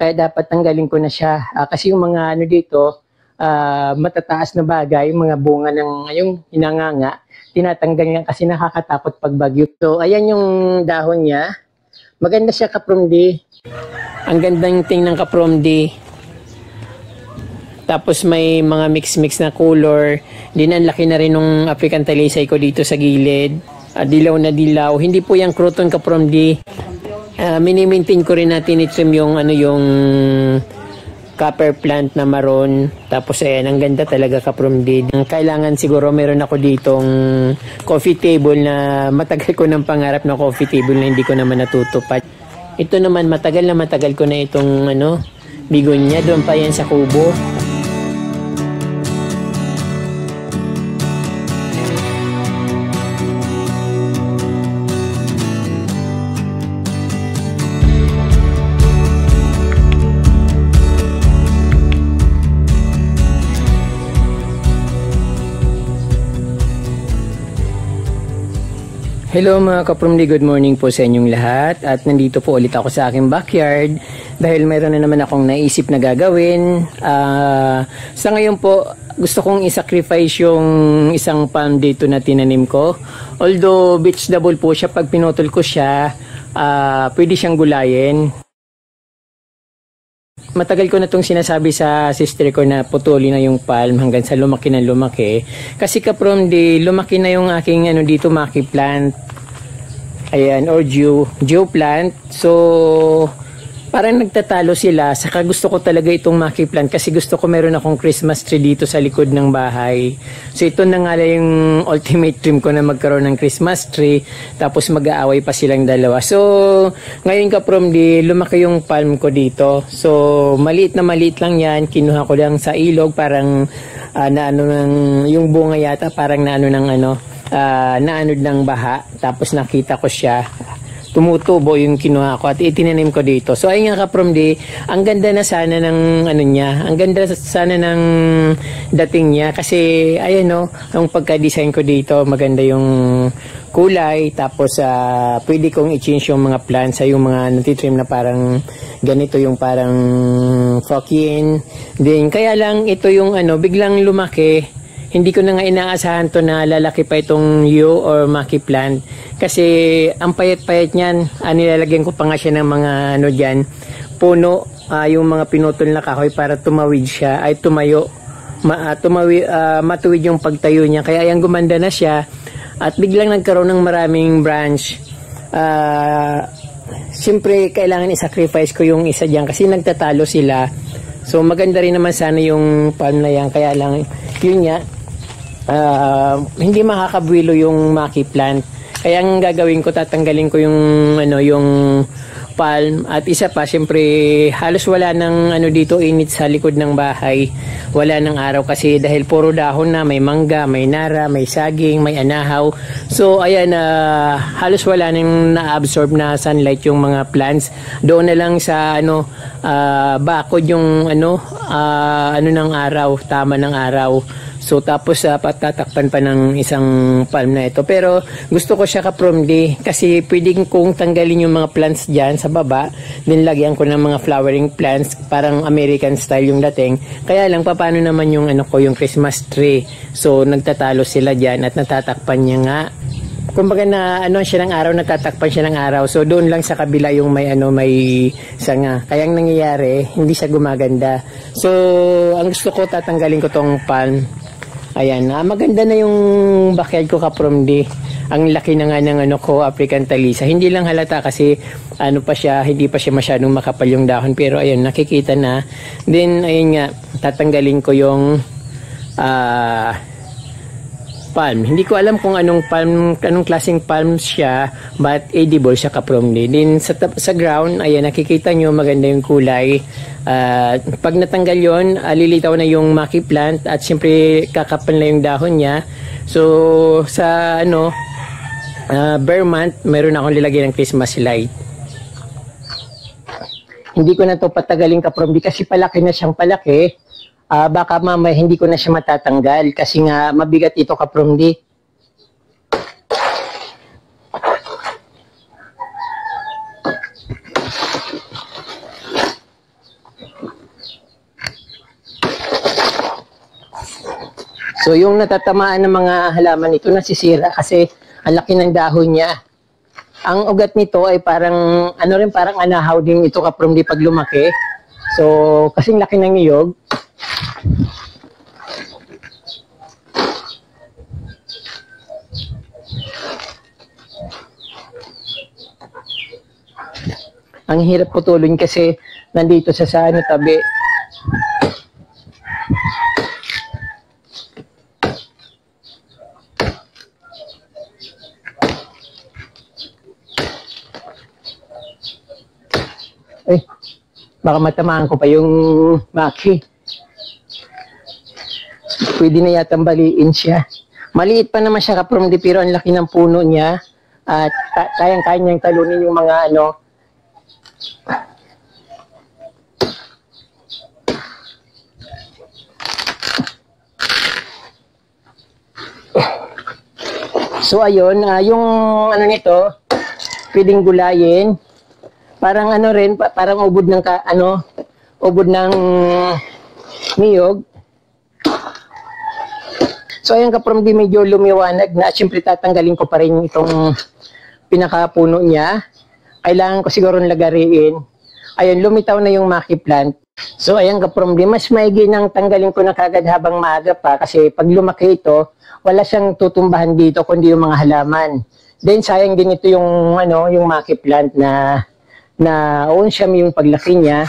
kaya dapat tanggalin ko na siya. Kasi yung mga ano dito, matataas na bagay, mga bunga ng yung hinanganga, tinatanggal niya kasi nakakatakot pag bagyo. So, ayan yung dahon niya. Maganda siya kapromdi. Ang gandang tingnan kapromdi. Tapos may mga mix-mix na color. Din ang laki na rin ng African talisay ko dito sa gilid. Dilaw na dilaw. Hindi po yung croton kapromdi. Mini-maintain ko rin natin itrim yung yung copper plant na maroon. Tapos ayan, ang ganda talaga kapromdi. Kailangan siguro meron ako ditong coffee table na matagal ko ng pangarap na coffee table na hindi ko naman natutupad. Ito naman matagal ko na itong bigonya. Doon pa yan sa kubo. Hello mga kapromdi, good morning po sa inyong lahat at nandito po ulit ako sa aking backyard dahil mayroon na naman akong naisip na gagawin. Sa ngayon po gusto kong isacrifice yung isang palm dito na tinanim ko. Although vegetable po siya, pag pinutol ko siya pwede siyang gulayin. Matagal ko na itong sinasabi sa sister ko na putuli na yung palm hanggang sa lumaki na lumaki. Kasi kapromdi, lumaki na yung aking dito maki plant. Ayan, or geo plant. So, parang nagtatalo sila. Saka gusto ko talaga itong maki plant kasi gusto ko meron akong Christmas tree dito sa likod ng bahay. So, ito na nga yung ultimate dream ko na magkaroon ng Christmas tree. Tapos mag-aaway pa silang dalawa. So, ngayon kapromdi, lumaki yung palm ko dito. So, maliit lang yan. Kinuha ko lang sa ilog. Parang yung bunga yata parang naanod ng baha. Tapos nakita ko siya. Tumutubo yung kinuha ko at itinanim ko dito. So ayun nga kapromdi, ang ganda na sana ng niya. Ang ganda sana ng dating niya kasi ayan yung pagka-design ko dito, maganda yung kulay. Tapos pwede kong i-change yung mga plants sa yung mga natitrim na parang ganito yung parang fokin. Then kaya lang ito yung biglang lumaki. Hindi ko na nga inaasahan to na lalaki pa itong yew or maki plant. Kasi ang payat-payat niyan, nilalagyan ko pa nga siya ng mga dyan, puno, yung mga pinutol na kahoy para tumawid siya, ay tumayo, matuwid yung pagtayo niya. Kaya ayan, gumanda na siya at biglang nagkaroon ng maraming branch. Siyempre, kailangan i-sacrifice ko yung isa dyan kasi nagtatalo sila. So maganda rin naman sana yung palm na yan, kaya lang yun nga, hindi makakabwilo yung maki plant. Kaya ang gagawin ko, tatanggalin ko yung yung palm. At isa pa, siyempre halos wala ng dito init sa likod ng bahay. Wala ng araw kasi dahil puro dahon na, may mangga, may nara, may saging, may anahaw. So ayan, halos wala nang na-absorb na sunlight yung mga plants. Doon na lang sa bakod yung ng araw, tama ng araw. So tapos patatakpan pa ng isang palm na ito. Pero gusto ko siya kapromdi kasi pwedeng kong tanggalin yung mga plants dyan sa baba. Then lagyan ko ng mga flowering plants, parang American style yung dating. Kaya lang paano naman yung yung Christmas tree. So nagtatalo sila dyan at natatakpan niya nga. Kumbaga na siya ng araw, nagtatakpan siya ng araw. So doon lang sa kabila yung may sanga. Kaya ang nangyayari, hindi siya gumaganda. So ang gusto ko, tatanggalin ko tong palm. Ayan, maganda na yung backyard ko kapromdi. Ang laki na nga ng ko, African talisay. Hindi lang halata kasi pa siya, hindi pa siya masyadong makapal yung dahon. Pero ayun, nakikita na. Then ayun nga, tatanggalin ko yung palm. Hindi ko alam kung anong klaseng palm siya, but edible siya kapromdi. Then sa ground, ayan, nakikita nyo maganda yung kulay. Pag natanggal yon, lilitaw na yung maki plant at siyempre kakapal na yung dahon niya. So sa bare month, meron akong lilagyan ng Christmas light. Hindi ko na to patagalin kapromdi kasi palaki na siyang palaki. Baka mamaya hindi ko na siya matatanggal kasi nga mabigat ito kapromdi. So yung natatamaan ng mga halaman ito nasisira kasi ang laki ng dahon niya. Ang ugat nito ay parang parang anahaw din ito kapromdi pag lumaki. So kasing laki ng niyog. Ang hirap putulin kasi nandito sa tabi. Ay, baka matamaan ko pa yung maki. Pwede na yatang baliin siya. Maliit pa naman siya kapromdi pero ang laki ng puno niya. At kayang-kaya niyang talunin yung mga So ayun, yung nito, pwedeng gulayin. Parang parang ubod ng ubod ng niyog. So ayun kapromdi medyo lumiwanag na, siyempre tatanggalin ko pa rin itong pinakapuno niya. Kailangan ko siguro lagariin. Ayun, lumitaw na yung maki plant. So ayun kapromdi, mas maigi nang tanggalin ko na kagad habang maaga pa kasi pag lumaki ito, wala siyang tutumbahan dito kundi yung mga halaman. Then sayang din ito yung yung maki plant na on siya yung paglaki niya.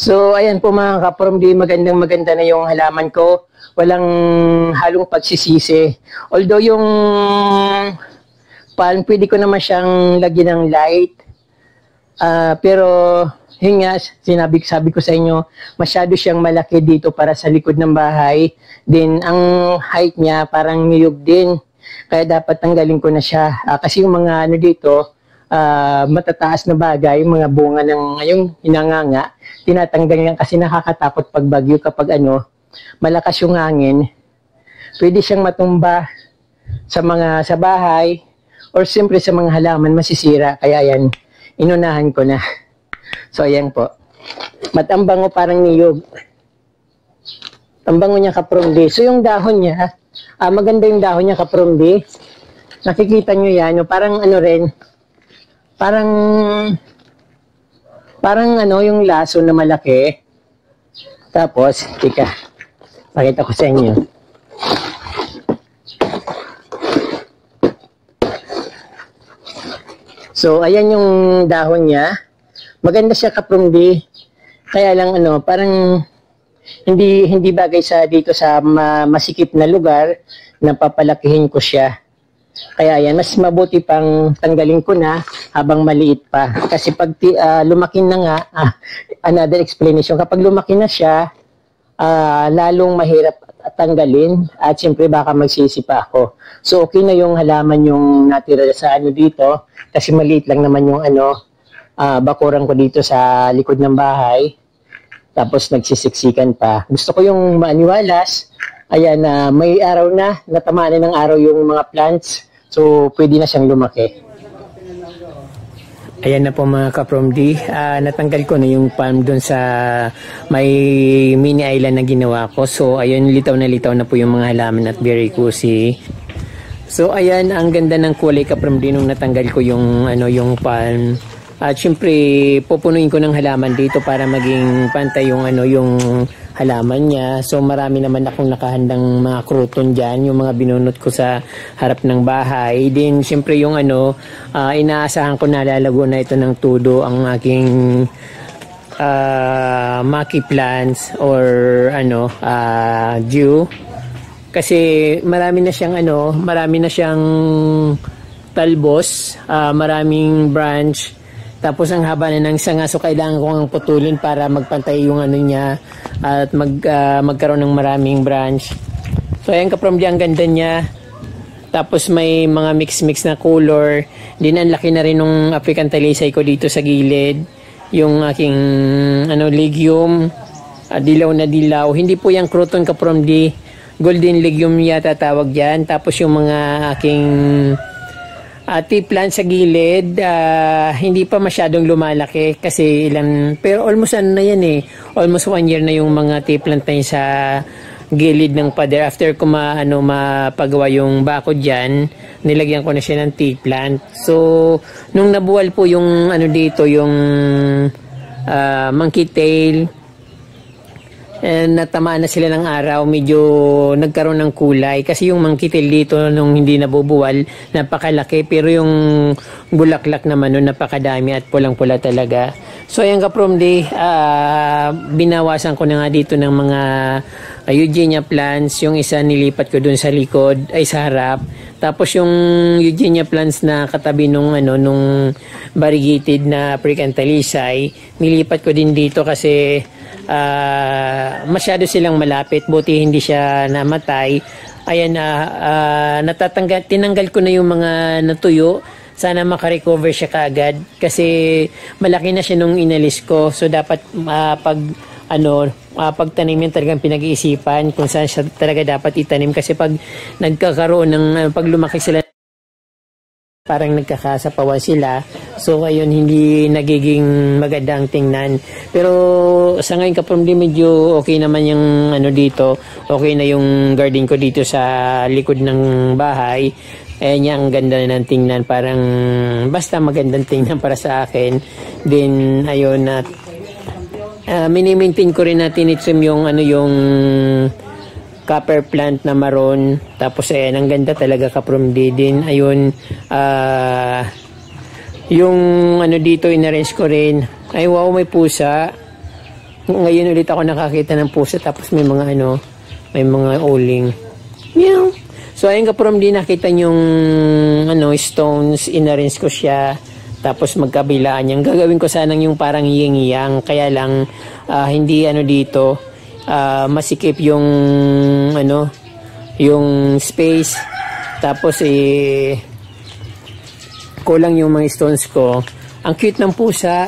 So, ayan po mga kapromdi, maganda na yung halaman ko. Walang halong pagsisisi. Although yung palm, pwede ko naman siyang lagyan ng light. Pero, yun nga, sabi ko sa inyo, masyado siyang malaki dito para sa likod ng bahay. Then, ang height niya parang niyog din. Kaya dapat tanggalin ko na siya. Kasi yung mga dito, matataas na bagay, mga bunga ng yung hinanganga, tinatanggal yan kasi nakakatakot pag bagyo kapag malakas yung hangin. Pwede siyang matumba sa bahay or siyempre sa mga halaman masisira. Kaya yan, inunahan ko na. So ayan po. Matambango parang niyog. Tambango niya kapromdi. So yung dahon niya, maganda yung dahon niya kapromdi. Nakikita nyo yan, parang parang yung laso na malaki. Tapos, pakita ko sa inyo. So, ayan yung dahon niya. Maganda siya kapromdi. Kaya lang parang hindi bagay dito sa masikip na lugar na papalakihin ko siya. Kaya yan, mas mabuti pang tanggalin ko na habang maliit pa. Kasi pag lumaki na nga, another explanation, kapag lumaki na siya, lalong mahirap tanggalin at siyempre baka magsisi pa ako. So okay na yung halaman yung natira sa dito kasi maliit lang naman yung bakuran ko dito sa likod ng bahay. Tapos nagsisiksikan pa. Gusto ko yung maaniwalas. Ayan, may araw na, natamaan na ng araw yung mga plants. So, pwede na siyang lumaki. Ayan na po mga kapromdi. Natanggal ko na yung palm doon sa may mini island na ginawa ko. So, ayan, litaw na po yung mga halaman at very cozy. So, ayan, ang ganda ng kulay kapromdi nung natanggal ko yung, yung palm. At syempre, pupunuin ko ng halaman dito para maging pantay yung, yung halaman niya. So marami naman akong nakahandang mga kruton dyan, yung mga binunot ko sa harap ng bahay. Then syempre yung inaasahan ko na lalago na ito ng tudo ang aking maki plants or dew. Kasi marami na siyang talbos, maraming branch. Tapos ang haba na ng sanga, so kailangan ko ang putulin para magpantay yung niya at magkaroon ng maraming branch. So ayan kapromdi, ang ganda niya. Tapos may mga mix-mix na color. Din ang laki na rin ng African talisay ko dito sa gilid. Yung aking legume, dilaw na dilaw. Hindi po yung croton kaprom di. Golden legume yata tawag dyan. Tapos yung mga aking tea plant sa gilid, hindi pa masyadong lumalaki kasi pero almost na yan almost 1 year na yung mga tea plant na yun sa gilid ng pader. After ko mapagawa yung bakod dyan, nilagyan ko na siya ng tea plant. So nung nabuwal po yung dito, yung monkey tail, natamaan na sila ng araw, medyo nagkaroon ng kulay kasi yung monkey tail dito nung hindi nabubuwal napakalaki, pero yung bulaklak naman nun napakadami at pulang-pula talaga. So ayan kaprom di, binawasan ko na nga dito ng mga eugenia plants. Yung isa nilipat ko dun sa likod, ay sa harap. Tapos yung eugenia plants na katabi nung variegated na African talisay, nilipat ko din dito kasi masyado silang malapit, buti hindi siya namatay. Ayan, tinanggal ko na yung mga natuyo. Sana makarecover siya kaagad kasi malaki na siya nung inalis ko. So dapat pagtanim yan talagang pinag-iisipan kung saan siya talaga dapat itanim, kasi pag nagkakaroon ng pag lumaki sila parang nagkakasapawan sila. So ayun, hindi nagiging magandang tingnan. Pero sa ngayon kaprom di, medyo okay naman yung dito. Okay na yung garden ko dito sa likod ng bahay. Niya, ang ganda na ng tingnan. Parang basta magandang tingnan para sa akin. Then ayun, at mini-maintain ko rin na tinitrim yung yung copper plant na maroon. Tapos ayan, ang ganda talaga kaprom di din. Ayun, yung dito inarrange ko rin. Ay wow, may pusa. Ngayon ulit ako nakakita ng pusa. Tapos may mga may mga uling. Meow. So ayun kaprom di, nakita yung stones, inarrange ko siya. Tapos magkabilaan yan. Gagawin ko sanang yung parang yin-yang. Kaya lang hindi dito masikip yung yung space. Tapos kulang yung mga stones ko. Ang cute ng pusa.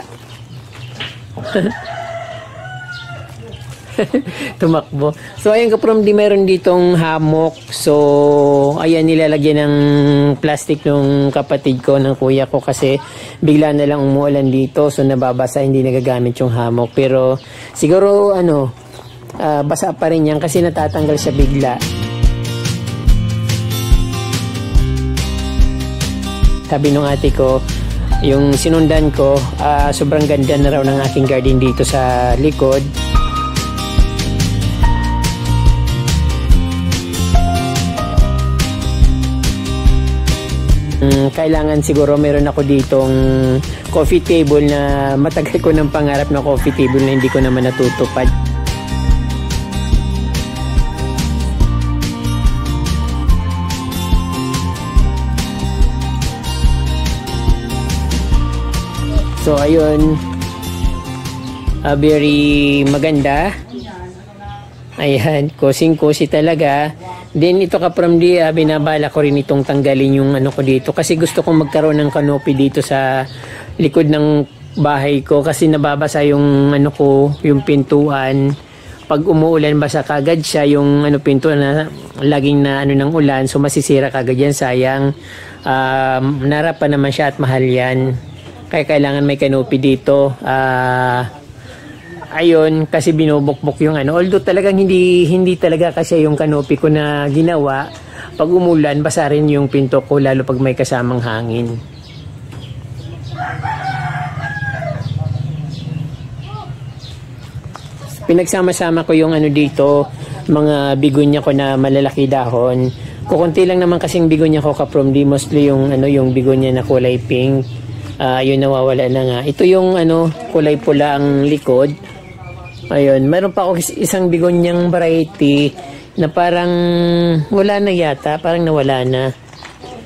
Tumakbo. So ayan kaprom di, meron ditong hammock. So ayan, nilalagyan ng plastic ng kapatid ko, ng kuya ko, kasi bigla na lang umuulan dito. So nababasa, hindi nagagamit yung hammock. Pero siguro basa pa rin yan kasi natatanggal siya bigla. Sabi nung ate ko, yung sinundan ko, sobrang ganda na raw ng aking garden dito sa likod. Kailangan siguro meron ako ditong coffee table na matagal ko ng pangarap na coffee table na hindi ko naman natutupad. So ayun, very maganda. Ayan, kusing-kusi talaga. Then ito kaprom di, binabala ko rin itong tanggalin yung ko dito, kasi gusto kong magkaroon ng canopy dito sa likod ng bahay ko, kasi nababasa yung yung pintuan. Pag umuulan, basa kagad siya yung pintuan na laging na ng ulan, so masisira kagad yan, sayang. Narap pa naman siya at mahal yan, kaya kailangan may canopy dito. Ayun, kasi binubukbok yung although talagang hindi talaga kasi yung canopy ko na ginawa. Pag umulan, basa rin yung pinto ko, lalo pag may kasamang hangin. Pinagsama-sama ko yung dito, mga bigonya ko na malalaki dahon. Kukunti lang naman kasing bigonya ko kaprom di, mostly yung yung bigonya na kulay pink. Yun, nawawala na nga. Ito yung kulay pula ang likod. Ayun, meron pa ako isang bigonyang variety na parang wala na yata, parang nawala na.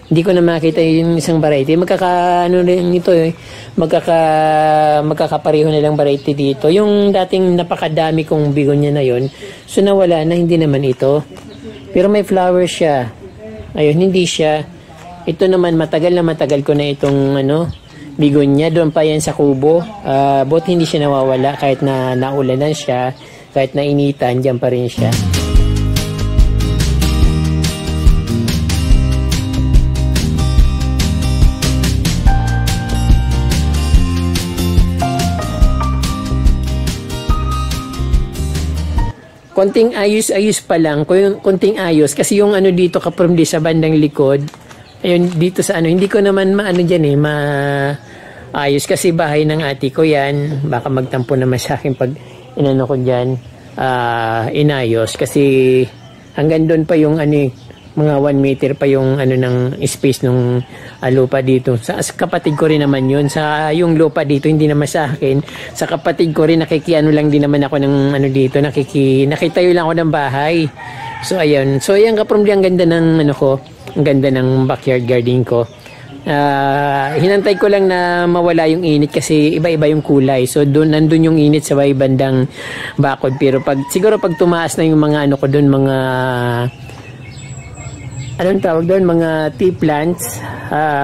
Hindi ko na makita yung isang variety. Rin ito magkakapareho na lang variety dito. Yung dating napakadami kong bigonya na yon, so nawala na, hindi naman ito. Pero may flower siya. Ayun, hindi siya. Ito naman, matagal ko na itong bigonya. Doon pa yan sa kubo. Buti hindi siya nawawala kahit na naulanan siya, kahit na initan, dyan pa rin siya. Konting ayos-ayos pa lang, konting ayos kasi yung dito kapromdi sa bandang likod, ayun dito sa hindi ko naman diyan ayos kasi bahay ng ate ko yan, baka magtampo naman sa akin pag ko diyan inayos kasi hanggang doon pa yung mga 1 meter pa yung ng space nung lupa dito. Sa kapatid ko rin naman yun. Sa yung lupa dito, hindi naman sa akin. Sa kapatid ko rin, lang din naman ako ng dito. Nakitayo lang ako ng bahay. So, ayun. So, ayan kapromdi, ang ganda ng ang ganda ng backyard garden ko. Hinantay ko lang na mawala yung init kasi iba-iba yung kulay. So, nandun yung init sa bandang bakod. Pero siguro pag tumaas na yung mga ko doon, mga anong tawag doon, mga tea plants,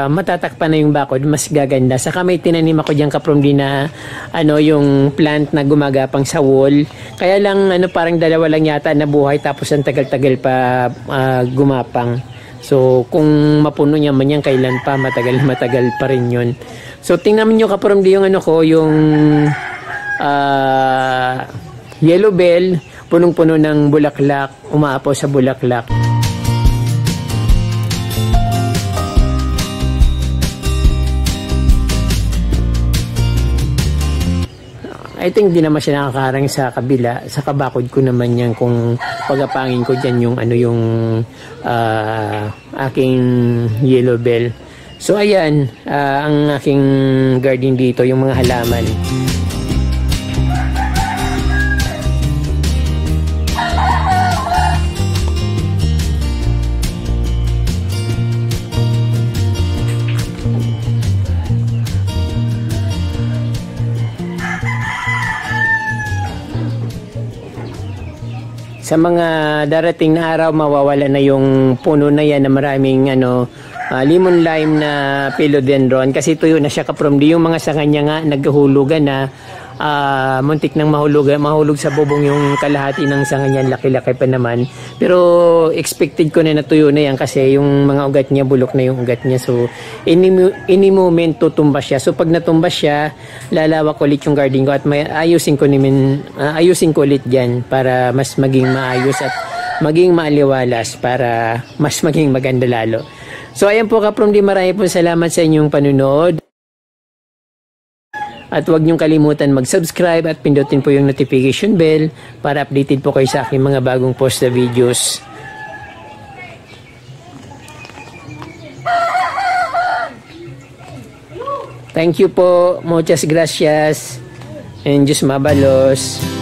matatakpan na yung bakod, mas gaganda. Saka may tinanim ako dyan kapromdi na yung plant na gumagapang sa wall. Kaya lang parang 2 lang yata na buhay tapos ang tagal-tagal pa gumapang. So kung mapuno niya man yan, kailan pa, matagal pa rin yun. So tingnan niyo kapromdi yung yung yellow bell, punong-puno ng bulaklak, umaapaw sa bulaklak. I think di naman siya nakakarang sa kabila. Sa kabakod ko naman yan kung pagapangin ko dyan yung aking yellow bell. So ayan, ang aking garden dito, yung mga halaman. Sa mga darating na araw, mawawala na yung puno na yan na maraming lemon lime na philodendron kasi tuyo na siya kapromdi. Yung mga sanga niya nga nagkahulugan na muntik nang mahulog sa bubong yung kalahati ng sanga niya, laki-laki pa naman. Pero expected ko na natuyo na yan kasi yung mga ugat niya, bulok na yung ugat niya. So any moment tutumba siya. So pag natumba siya, lalawak ulit yung garden ko at ayusin ko ulit dyan para mas maging maayos at maging maaliwalas para mas maging maganda lalo. So ayan po kapromdi, marami po salamat sa inyong panunood. At huwag niyong kalimutan mag-subscribe at pindutin po yung notification bell para updated po kayo sa aking mga bagong post na videos. Thank you po. Muchas gracias. And Diyos mabalos.